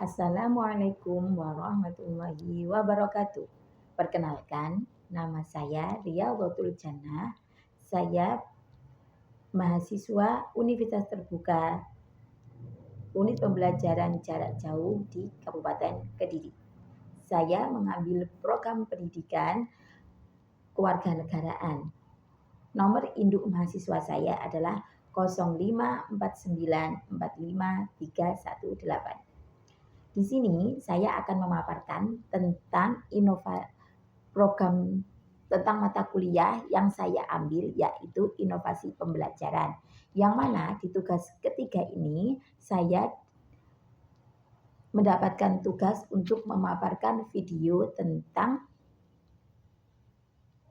Assalamualaikum warahmatullahi wabarakatuh. Perkenalkan, nama saya Riyadhatul Jannah. Saya mahasiswa Universitas Terbuka Unit Pembelajaran Jarak Jauh di Kabupaten Kediri. Saya mengambil program pendidikan kewarganegaraan. Nomor induk mahasiswa saya adalah 054945318. Di sini saya akan memaparkan tentang program tentang mata kuliah yang saya ambil, yaitu inovasi pembelajaran. Yang mana di tugas ketiga ini saya mendapatkan tugas untuk memaparkan video tentang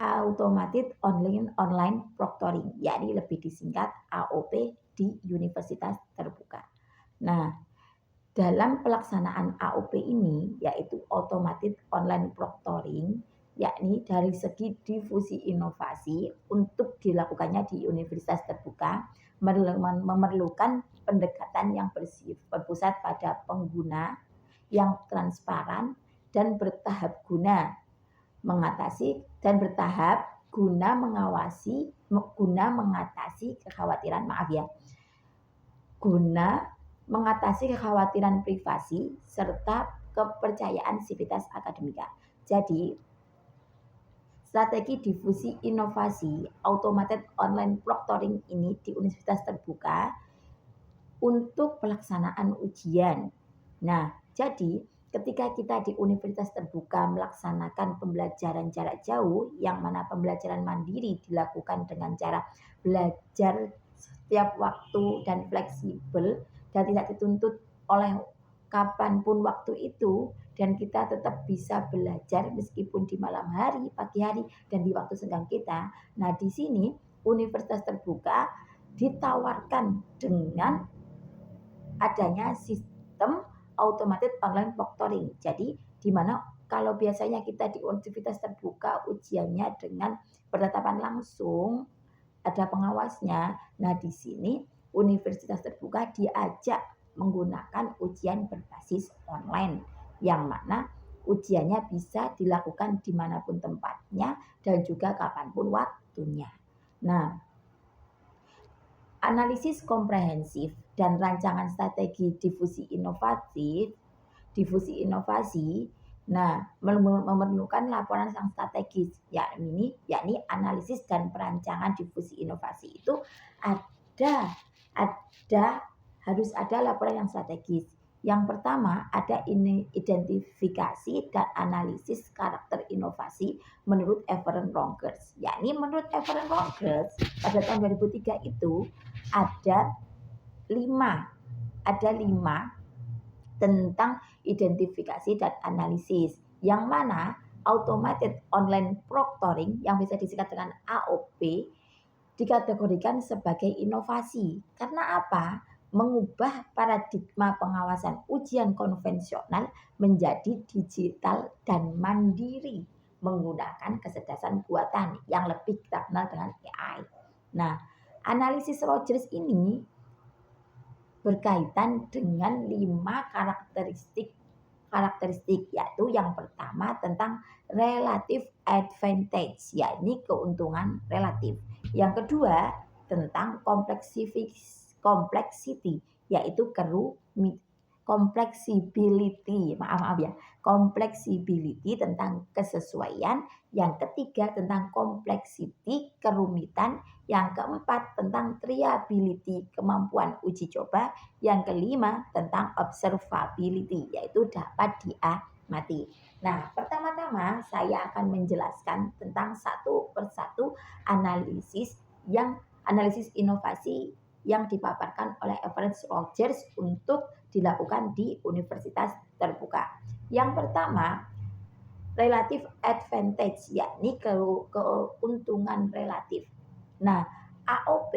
Automated Online Proctoring, yakni lebih disingkat AOP di Universitas Terbuka. Nah, dalam pelaksanaan AOP ini, yaitu Automated Online Proctoring, yakni dari segi difusi inovasi untuk dilakukannya di Universitas Terbuka, memerlukan pendekatan yang berpusat pada pengguna yang transparan dan bertahap guna mengatasi kekhawatiran privasi serta kepercayaan sivitas akademika. Jadi, strategi difusi inovasi Automated Online Proctoring ini di Universitas Terbuka untuk pelaksanaan ujian. Nah, jadi ketika kita di Universitas Terbuka melaksanakan pembelajaran jarak jauh, yang mana pembelajaran mandiri dilakukan dengan cara belajar setiap waktu dan fleksibel dan tidak dituntut oleh kapanpun waktu itu, dan kita tetap bisa belajar meskipun di malam hari, pagi hari, dan di waktu senggang kita. Nah, di sini Universitas Terbuka ditawarkan dengan adanya sistem Automated Online Proctoring. Jadi, di mana kalau biasanya kita di Universitas Terbuka ujiannya dengan bertatapan langsung, ada pengawasnya. Nah, di sini Universitas Terbuka diajak menggunakan ujian berbasis online, yang mana ujiannya bisa dilakukan dimanapun tempatnya dan juga kapanpun waktunya. Nah, analisis komprehensif dan rancangan strategi difusi inovasi, nah, memerlukan laporan yang strategis, yakni analisis dan perancangan difusi inovasi itu harus ada laporan yang strategis. Yang pertama ada identifikasi dan analisis karakter inovasi menurut Everett Rogers. Yakni menurut Everett Rogers pada tahun 2003 itu ada lima tentang identifikasi dan analisis, yang mana Automated Online Proctoring yang bisa disingkat dengan AOP dikategorikan sebagai inovasi. Karena apa? Mengubah paradigma pengawasan ujian konvensional menjadi digital dan mandiri menggunakan kecerdasan buatan yang lebih kita kenal dengan AI. Nah, analisis Rogers ini berkaitan dengan 5 karakteristik, yaitu yang pertama tentang relative advantage, yakni keuntungan relatif. Yang kedua tentang complexity, yaitu kompleksibility tentang kesesuaian. Yang ketiga tentang complexity, kerumitan. Yang keempat tentang triability, kemampuan uji coba. Yang kelima tentang observability, yaitu dapat diamati. Nah, pertama-tama saya akan menjelaskan tentang satu persatu analisis inovasi yang dipaparkan oleh Everett Rogers untuk dilakukan di Universitas Terbuka. Yang pertama, relative advantage, yakni keuntungan relatif. Nah, AOP,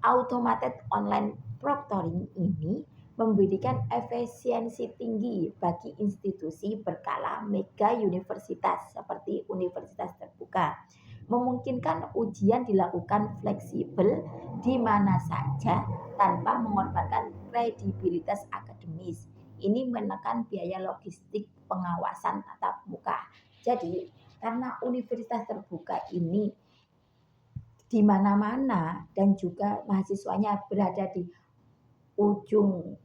Automated Online Proctoring ini memberikan efisiensi tinggi bagi institusi berskala mega universitas seperti Universitas Terbuka. Memungkinkan ujian dilakukan fleksibel di mana saja tanpa mengorbankan kredibilitas akademis. Ini menekan biaya logistik pengawasan tatap muka. Jadi, karena universitas terbuka ini di mana-mana dan juga mahasiswanya berada di ujung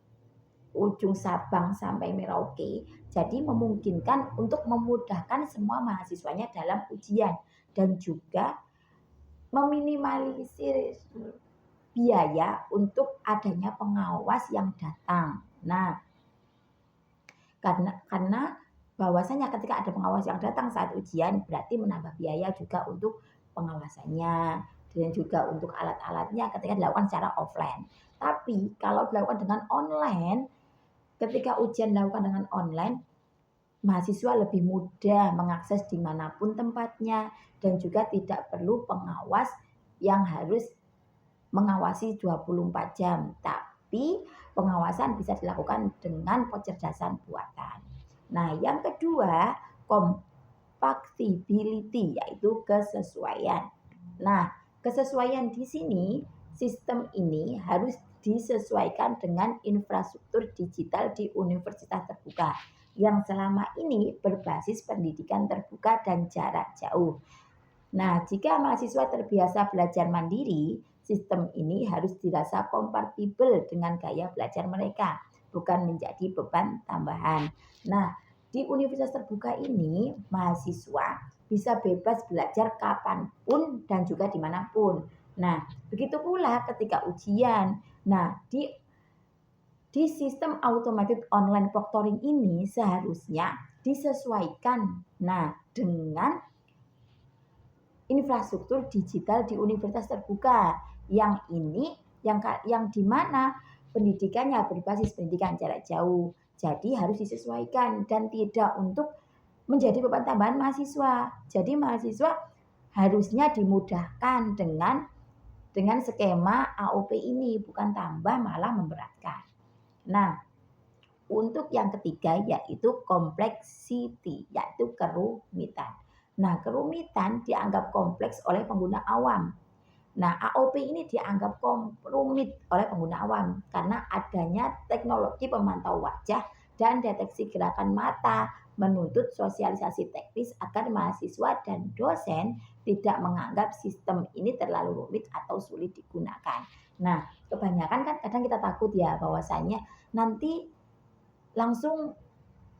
Sabang sampai Merauke, jadi memungkinkan untuk memudahkan semua mahasiswanya dalam ujian dan juga meminimalisir biaya untuk adanya pengawas yang datang. Nah, karena bahwasanya ketika ada pengawas yang datang saat ujian berarti menambah biaya juga untuk pengawasannya dan juga untuk alat-alatnya ketika dilakukan secara offline. Tapi kalau dilakukan dengan online, ketika ujian dilakukan dengan online, mahasiswa lebih mudah mengakses dimanapun tempatnya dan juga tidak perlu pengawas yang harus mengawasi 24 jam. Tapi pengawasan bisa dilakukan dengan kecerdasan buatan. Nah, yang kedua, compatibility, yaitu kesesuaian. Nah, kesesuaian di sini, sistem ini harus disesuaikan dengan infrastruktur digital di universitas terbuka yang selama ini berbasis pendidikan terbuka dan jarak jauh. Nah, jika mahasiswa terbiasa belajar mandiri, sistem ini harus dirasa kompatibel dengan gaya belajar mereka, bukan menjadi beban tambahan. Nah, di universitas terbuka ini, mahasiswa bisa bebas belajar kapanpun dan juga dimanapun. Nah, begitu pula ketika ujian. Nah, di sistem automated online proctoring ini seharusnya disesuaikan dengan infrastruktur digital di universitas terbuka yang di mana pendidikannya berbasis pendidikan jarak jauh. Jadi harus disesuaikan dan tidak untuk menjadi beban tambahan mahasiswa. Jadi mahasiswa harusnya dimudahkan dengan skema AOP ini, bukan tambah malah memberatkan. Nah, untuk yang ketiga yaitu complexity, yaitu kerumitan. Nah, kerumitan dianggap kompleks oleh pengguna awam. Nah, AOP ini dianggap rumit oleh pengguna awam karena adanya teknologi pemantau wajah dan deteksi gerakan mata menuntut sosialisasi teknis agar mahasiswa dan dosen tidak menganggap sistem ini terlalu rumit atau sulit digunakan. Nah, kebanyakan kan kadang kita takut ya bahwasanya nanti langsung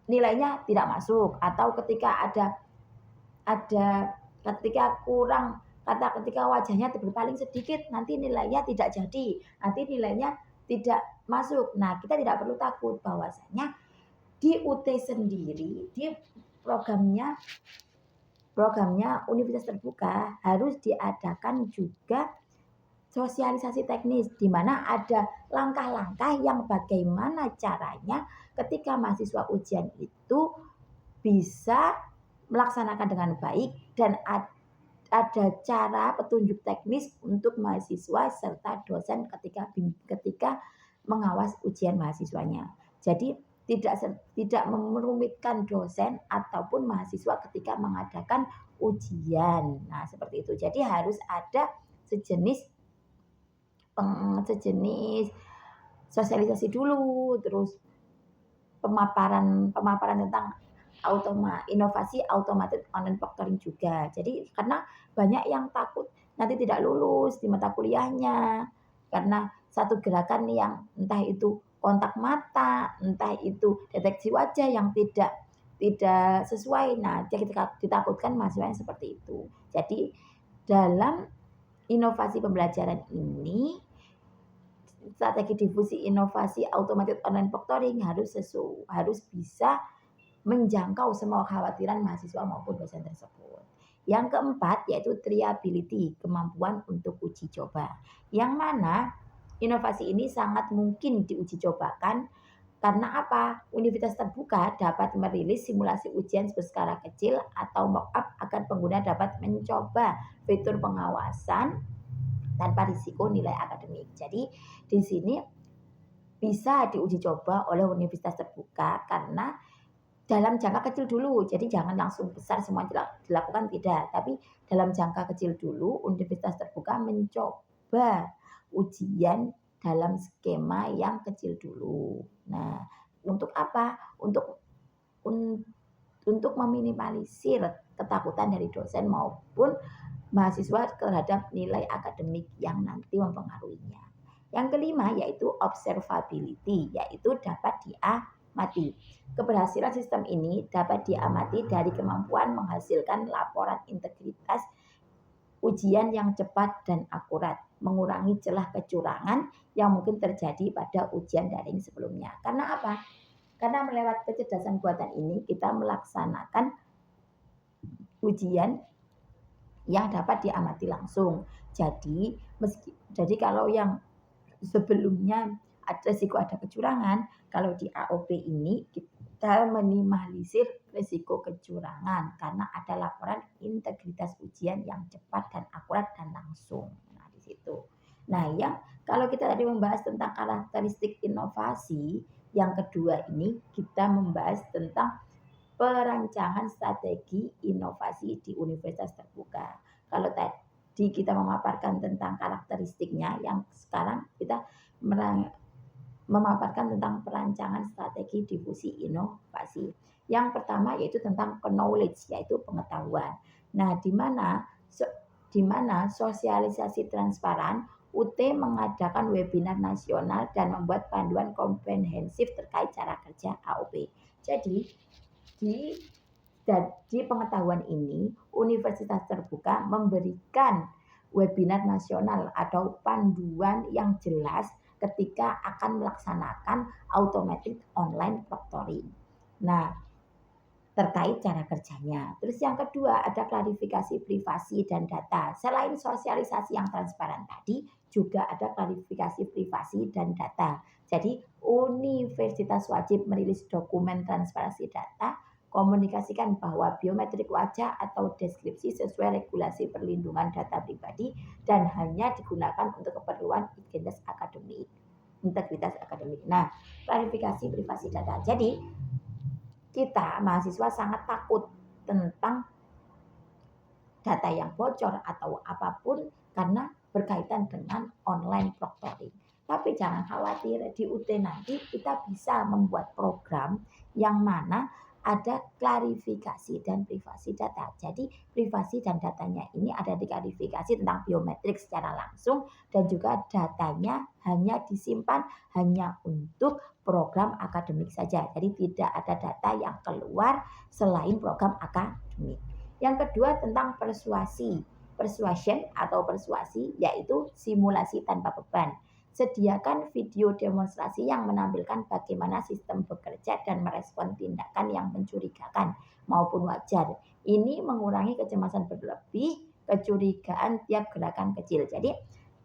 nilainya tidak masuk atau ketika ketika wajahnya berpaling sedikit nanti nilainya tidak jadi, nanti nilainya tidak masuk. Nah, kita tidak perlu takut bahwasanya di UT sendiri, di programnya universitas terbuka harus diadakan juga sosialisasi teknis di mana ada langkah-langkah yang bagaimana caranya ketika mahasiswa ujian itu bisa melaksanakan dengan baik dan ada cara petunjuk teknis untuk mahasiswa serta dosen ketika mengawas ujian mahasiswanya. Jadi tidak merumitkan dosen ataupun mahasiswa ketika mengadakan ujian. Nah, seperti itu. Jadi harus ada sejenis sosialisasi dulu, terus pemaparan tentang inovasi automated online proctoring juga. Jadi karena banyak yang takut nanti tidak lulus di mata kuliahnya karena satu gerakan yang entah itu kontak mata, entah itu deteksi wajah yang tidak sesuai. Nah, kita ditakutkan mahasiswa yang seperti itu. Jadi dalam inovasi pembelajaran ini, strategi difusi inovasi automated online proctoring harus bisa menjangkau semua kekhawatiran mahasiswa maupun dosen tersebut. Yang keempat yaitu triability, kemampuan untuk uji coba. Yang mana inovasi ini sangat mungkin diuji cobakan karena apa? Universitas terbuka dapat merilis simulasi ujian berskala kecil atau mock-up agar pengguna dapat mencoba fitur pengawasan tanpa risiko nilai akademik. Jadi di sini bisa diuji coba oleh universitas terbuka karena dalam jangka kecil dulu. Jadi jangan langsung besar semua dilakukan, tidak. Tapi dalam jangka kecil dulu universitas terbuka mencoba ujian dalam skema yang kecil dulu. Nah, untuk apa? Untuk meminimalisir ketakutan dari dosen maupun mahasiswa terhadap nilai akademik yang nanti mempengaruhinya. Yang kelima yaitu observability, yaitu dapat diamati. Keberhasilan sistem ini dapat diamati dari kemampuan menghasilkan laporan integritas ujian yang cepat dan akurat, mengurangi celah kecurangan yang mungkin terjadi pada ujian daring sebelumnya. Karena apa? Karena melewat kecerdasan buatan ini kita melaksanakan ujian yang dapat diamati langsung. Jadi kalau yang sebelumnya risiko ada kecurangan, kalau di AOP ini kita minimalisir risiko kecurangan karena ada laporan integritas ujian yang cepat dan akurat dan langsung. Nah, di situ. Nah, kalau kita tadi membahas tentang karakteristik inovasi, yang kedua ini kita membahas tentang perancangan strategi inovasi di universitas terbuka. Kalau tadi kita memaparkan tentang karakteristiknya, yang sekarang kita memaparkan tentang perancangan strategi difusi inovasi. Yang pertama yaitu tentang knowledge, yaitu pengetahuan. Nah, di mana sosialisasi transparan, UT mengadakan webinar nasional dan membuat panduan komprehensif terkait cara kerja AOP. Jadi, di pengetahuan ini, Universitas Terbuka memberikan webinar nasional atau panduan yang jelas ketika akan melaksanakan automatic online proctoring. Nah, terkait cara kerjanya. Terus yang kedua ada klarifikasi privasi dan data. Selain sosialisasi yang transparan tadi, juga ada klarifikasi privasi dan data. Jadi universitas wajib merilis dokumen transparansi data, komunikasikan bahwa biometrik wajah atau deskripsi sesuai regulasi perlindungan data pribadi dan hanya digunakan untuk keperluan integritas akademik. Nah, klarifikasi privasi data. Jadi kita mahasiswa sangat takut tentang data yang bocor atau apapun karena berkaitan dengan online proctoring. Tapi jangan khawatir, di UT nanti kita bisa membuat program yang mana ada klarifikasi dan privasi data. Jadi privasi dan datanya ini ada diklarifikasi tentang biometrik secara langsung dan juga datanya hanya disimpan hanya untuk program akademik saja. Jadi tidak ada data yang keluar selain program akademik. Yang kedua tentang persuasion atau persuasi, yaitu simulasi tanpa beban. Sediakan video demonstrasi yang menampilkan bagaimana sistem bekerja dan merespon tindakan yang mencurigakan maupun wajar. Ini mengurangi kecemasan berlebih, kecurigaan tiap gerakan kecil. Jadi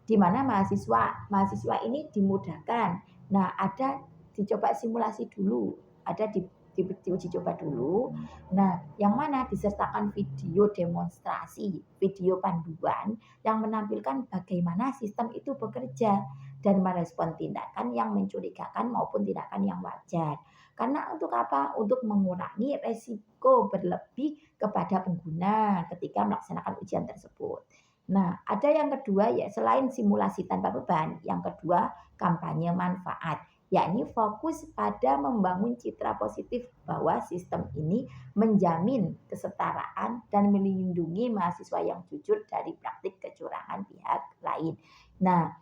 di mana mahasiswa ini dimudahkan. Nah, ada dicoba simulasi dulu, ada diuji coba dulu. Nah, yang mana disertakan video demonstrasi, video panduan yang menampilkan bagaimana sistem itu bekerja dan merespon tindakan yang mencurigakan maupun tindakan yang wajar. Karena untuk apa? Untuk mengurangi resiko berlebih kepada pengguna ketika melaksanakan ujian tersebut. Nah, ada yang kedua ya, selain simulasi tanpa beban, yang kedua kampanye manfaat, yakni fokus pada membangun citra positif bahwa sistem ini menjamin kesetaraan dan melindungi mahasiswa yang jujur dari praktik kecurangan pihak lain. Nah,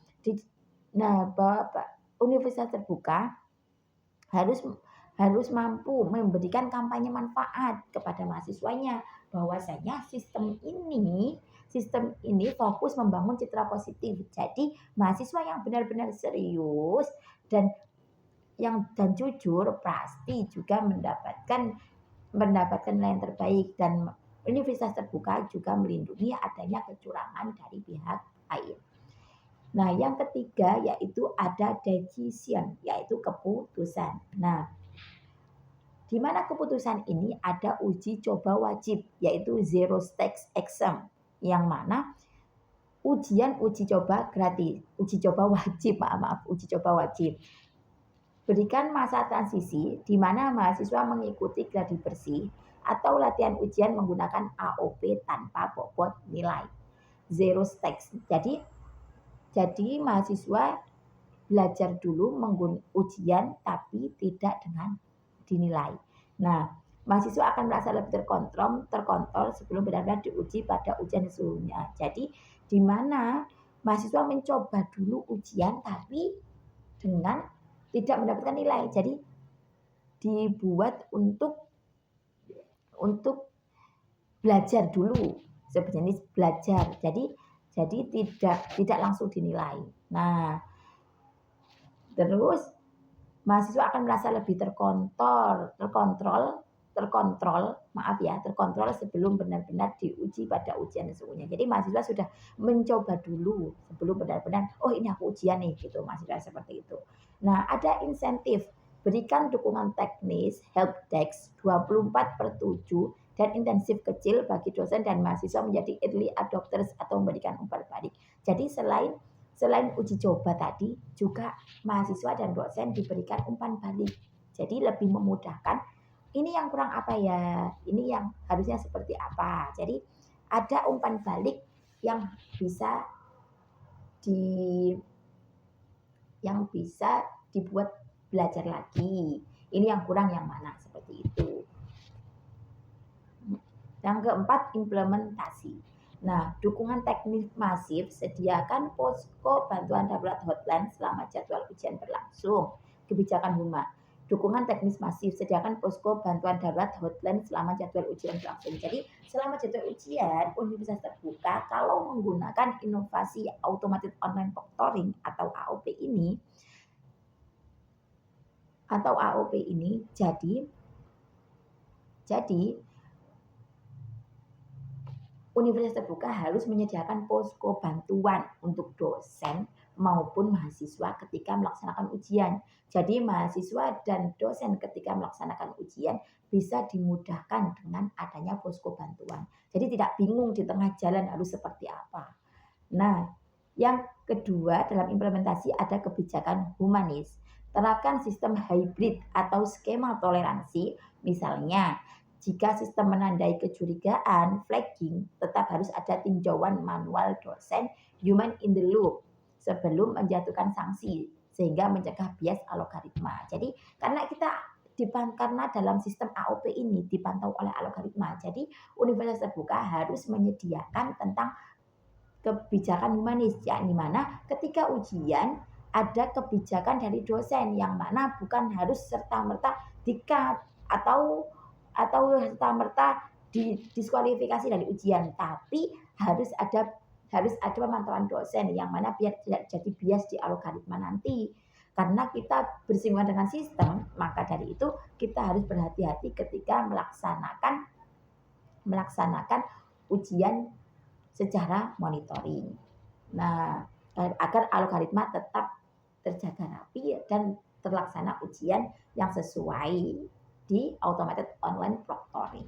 Universitas Terbuka harus mampu memberikan kampanye manfaat kepada mahasiswanya bahwasanya sistem ini fokus membangun citra positif. Jadi mahasiswa yang benar-benar serius dan jujur pasti juga mendapatkan nilai yang terbaik, dan Universitas Terbuka juga melindungi adanya kecurangan dari pihak lain. Nah, yang ketiga yaitu ada decision, yaitu keputusan. Nah, di mana keputusan ini ada uji coba wajib, yaitu zero stakes exam, yang mana uji coba gratis, uji coba wajib. Berikan masa transisi di mana mahasiswa mengikuti gladi bersih atau latihan ujian menggunakan AOP tanpa bobot nilai. Zero stakes. Jadi mahasiswa belajar dulu ujian tapi tidak dengan dinilai. Nah, mahasiswa akan merasa lebih terkontrol sebelum benar-benar diuji pada ujian sesungguhnya. Jadi, di mana mahasiswa mencoba dulu ujian tapi dengan tidak mendapatkan nilai. Jadi, dibuat untuk belajar dulu, sejenis belajar. Jadi tidak langsung dinilai. Nah, terus mahasiswa akan merasa lebih terkontrol sebelum benar-benar diuji pada ujian sesungguhnya. Jadi mahasiswa sudah mencoba dulu sebelum benar-benar, oh ini aku ujian nih, gitu, mahasiswa seperti itu. Nah, ada insentif, berikan dukungan teknis, help desk 24/7 dan intensif kecil bagi dosen dan mahasiswa menjadi early adopters atau memberikan umpan balik. Jadi selain uji coba tadi, juga mahasiswa dan dosen diberikan umpan balik. Jadi lebih memudahkan, ini yang kurang apa ya, ini yang harusnya seperti apa. Jadi ada umpan balik yang bisa dibuat belajar lagi. Ini yang kurang yang mana, seperti itu. Yang keempat, implementasi. Nah, dukungan teknis masif, sediakan posko bantuan darurat hotline selama jadwal ujian berlangsung. Kebijakan Huma. Dukungan teknis masif, sediakan posko bantuan darurat hotline selama jadwal ujian berlangsung. Jadi, selama jadwal ujian, universitas terbuka kalau menggunakan inovasi automated online proctoring atau AOP ini, jadi universitas terbuka harus menyediakan posko bantuan untuk dosen maupun mahasiswa ketika melaksanakan ujian. Jadi mahasiswa dan dosen ketika melaksanakan ujian bisa dimudahkan dengan adanya posko bantuan. Jadi tidak bingung di tengah jalan harus seperti apa. Nah, yang kedua dalam implementasi ada kebijakan humanis. Terapkan sistem hybrid atau skema toleransi, misalnya jika sistem menandai kecurigaan, flagging, tetap harus ada tinjauan manual dosen human in the loop sebelum menjatuhkan sanksi sehingga mencegah bias algoritma. Jadi karena dalam sistem AOP ini dipantau oleh algoritma, jadi universitas terbuka harus menyediakan tentang kebijakan humanis, yakni mana ketika ujian ada kebijakan dari dosen yang mana bukan harus serta-merta di-cut atau serta-merta didiskualifikasi dari ujian, tapi harus ada pemantauan dosen yang mana biar tidak jadi bias di algoritma nanti. Karena kita bersinggungan dengan sistem, maka dari itu kita harus berhati-hati ketika melaksanakan ujian secara monitoring. Nah, agar algoritma tetap terjaga rapi dan terlaksana ujian yang sesuai di automated online proctoring.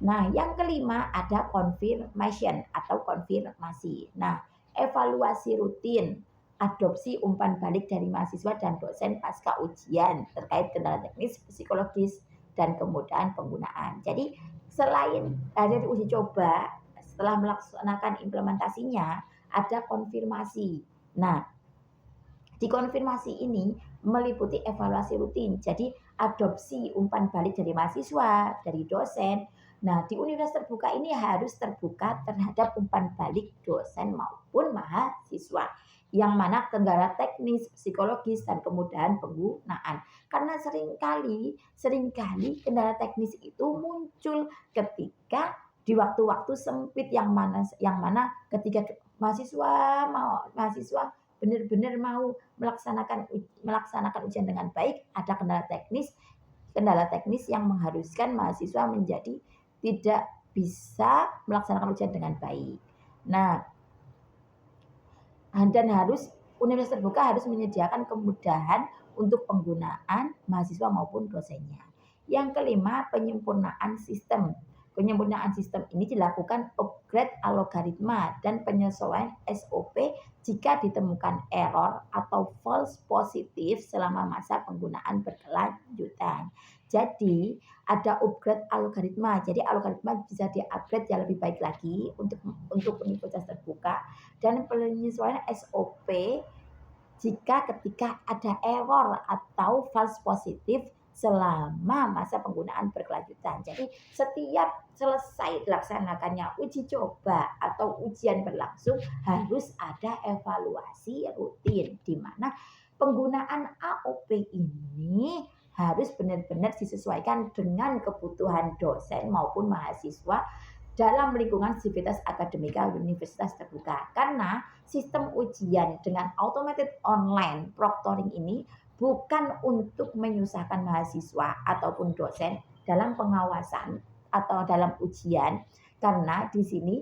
Nah, yang kelima ada confirmation atau konfirmasi. Nah, evaluasi rutin, adopsi umpan balik dari mahasiswa dan dosen pasca ujian terkait kendala teknis, psikologis, dan kemudahan penggunaan. Jadi, selain dari uji coba, setelah melaksanakan implementasinya, ada konfirmasi. Nah, di konfirmasi ini meliputi evaluasi rutin. Jadi adopsi umpan balik dari mahasiswa, dari dosen. Nah, di universitas terbuka ini harus terbuka terhadap umpan balik dosen maupun mahasiswa. Yang mana kendala teknis, psikologis, dan kemudahan penggunaan. Karena seringkali kendala teknis itu muncul ketika di waktu-waktu sempit yang mana ketika mahasiswa benar-benar mau melaksanakan ujian dengan baik, ada kendala teknis yang mengharuskan mahasiswa menjadi tidak bisa melaksanakan ujian dengan baik. Nah, dan universitas terbuka harus menyediakan kemudahan untuk penggunaan mahasiswa maupun dosennya. Yang kelima, penyempurnaan sistem. Penyempurnaan sistem ini dilakukan upgrade algoritma dan penyesuaian SOP jika ditemukan error atau false positif selama masa penggunaan berkelanjutan. Jadi ada upgrade algoritma. Jadi algoritma bisa di-upgrade yang lebih baik lagi untuk universitas terbuka dan penyesuaian SOP jika ketika ada error atau false positif selama masa penggunaan berkelanjutan. Jadi setiap selesai dilaksanakannya uji coba atau ujian berlangsung harus ada evaluasi rutin di mana penggunaan AOP ini harus benar-benar disesuaikan dengan kebutuhan dosen maupun mahasiswa dalam lingkungan sivitas akademika universitas terbuka. Karena sistem ujian dengan automated online proctoring ini bukan untuk menyusahkan mahasiswa ataupun dosen dalam pengawasan atau dalam ujian, karena di sini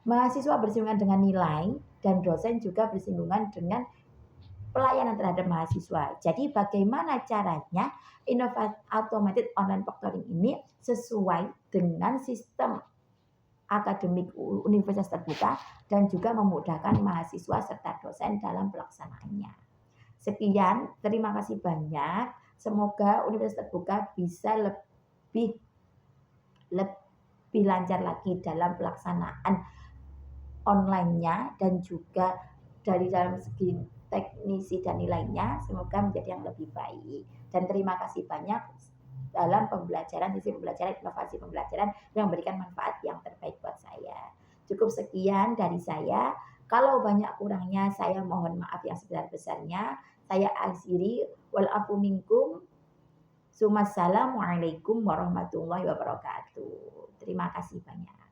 mahasiswa bersinggungan dengan nilai dan dosen juga bersinggungan dengan pelayanan terhadap mahasiswa. Jadi bagaimana caranya automated online proctoring ini sesuai dengan sistem akademik universitas terbuka dan juga memudahkan mahasiswa serta dosen dalam pelaksanaannya. Sekian, terima kasih banyak. Semoga universitas terbuka bisa lebih lancar lagi dalam pelaksanaan online-nya dan juga dari dalam segi teknisi dan nilainya semoga menjadi yang lebih baik. Dan terima kasih banyak dalam pembelajaran, sisi pembelajaran, inovasi pembelajaran yang memberikan manfaat yang terbaik buat saya. Cukup sekian dari saya. Kalau banyak kurangnya saya mohon maaf yang sebesar-besarnya. Saya akhiri wal afu minkum. Assalamualaikum warahmatullahi wabarakatuh. Terima kasih banyak.